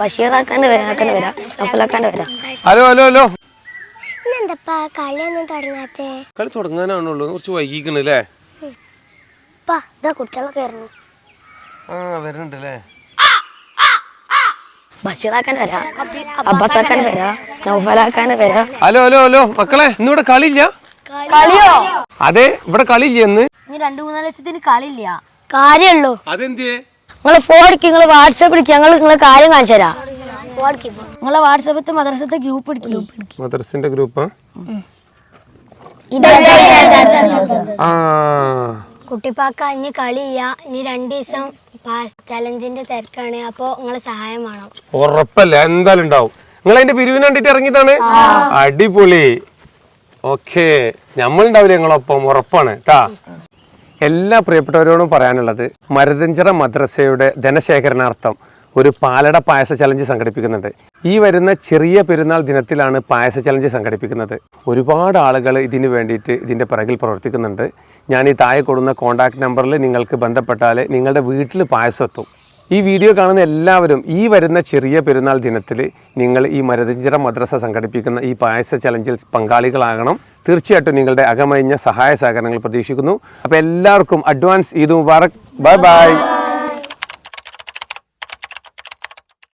ബഷീറാക്കാന്റെ വരാം നൗഫലാക്കാന്റെ വരാം. Hello hello hello എന്താ കളിയൊന്നും തുടങ്ങാത്തെ? കളി തുടങ്ങാനാണുള്ളൂ, കുറച്ച് വൈകിക്കണല്ലേ? കുട്ടികളൊക്കെ ആയിരുന്നു. വരുന്നുണ്ടല്ലേ? ബഷീറാക്കാന്റെ വരാം, അബ്ബാസാക്കാന്റെ വരാം, നൗഫലാക്കാന്റെ വരാം. ഹലോ ഹലോ ഹലോ മക്കളെ, ഇന്നിവിടെ കളിയില്ല? കളിയോ? അതെ, ഇവിടെ കളിയില്ല ഇന്ന്. 2-3 ലക്ഷത്തിന് കളിയില്ല. കാര്യമുള്ളൂ. അതെന്തിയേ? നിങ്ങള് ഫോൺ എടുക്കുക, നിങ്ങൾ വാട്സാപ്പ് എടുക്കുക, ഞങ്ങൾ നിങ്ങളെ കാര്യം കാണിച്ചു തരാം. നിങ്ങളെ വാട്സാപ്പത്തെ മദ്രസത്തെ ഗ്രൂപ്പ് എടുക്കുക. മദ്രസിന്റെ ഗ്രൂപ്പാ? കുട്ടിപ്പാക്ക ഇനി കളിയില്ല, ഇനി 2 ദിവസം ചലഞ്ചിന്റെ തിരക്കാണ്, അപ്പൊ നിങ്ങളെ സഹായം വേണം. ഉറപ്പല്ല, എന്തായാലും ഉണ്ടാവും. നിങ്ങൾ അതിന്റെ പിരിവിന് വേണ്ടിട്ട് ഇറങ്ങിയതാണ്? അടിപൊളി. ഓക്കെ, നമ്മളുണ്ടാവില്ല നിങ്ങളൊപ്പം, ഉറപ്പാണ് കേട്ടാ. എല്ലാ പ്രിയപ്പെട്ടവരോടും പറയാനുള്ളത്, മരുതഞ്ചിറ മദ്രസയുടെ ധനശേഖരണാർത്ഥം ഒരു പാലട പായസ ചലഞ്ച് സംഘടിപ്പിക്കുന്നുണ്ട്. ഈ വരുന്ന ചെറിയ പെരുന്നാൾ ദിനത്തിലാണ് പായസ ചലഞ്ച് സംഘടിപ്പിക്കുന്നത്. ഒരുപാട് ആളുകൾ ഇതിനു വേണ്ടിയിട്ട് ഇതിൻ്റെ പിറകിൽ പ്രവർത്തിക്കുന്നുണ്ട്. ഞാൻ ഈ താഴെ കൊടുക്കുന്ന കോൺടാക്ട് നമ്പറിൽ നിങ്ങൾക്ക് ബന്ധപ്പെട്ടാൽ നിങ്ങളുടെ വീട്ടിൽ പായസം എത്തും. ഈ വീഡിയോ കാണുന്ന എല്ലാവരും ഈ വരുന്ന ചെറിയ പെരുന്നാൾ ദിനത്തിൽ നിങ്ങൾ ഈ മരുതഞ്ചിറ മദ്രസ സംഘടിപ്പിക്കുന്ന ഈ പായസ ചലഞ്ചിൽ പങ്കാളികളാകണം. തീർച്ചയായിട്ടും നിങ്ങളുടെ അകമഴിഞ്ഞ സഹായ സഹകരണങ്ങൾ പ്രതീക്ഷിക്കുന്നു. അപ്പോൾ എല്ലാവർക്കും advance Eid Mubarak. Bye bye.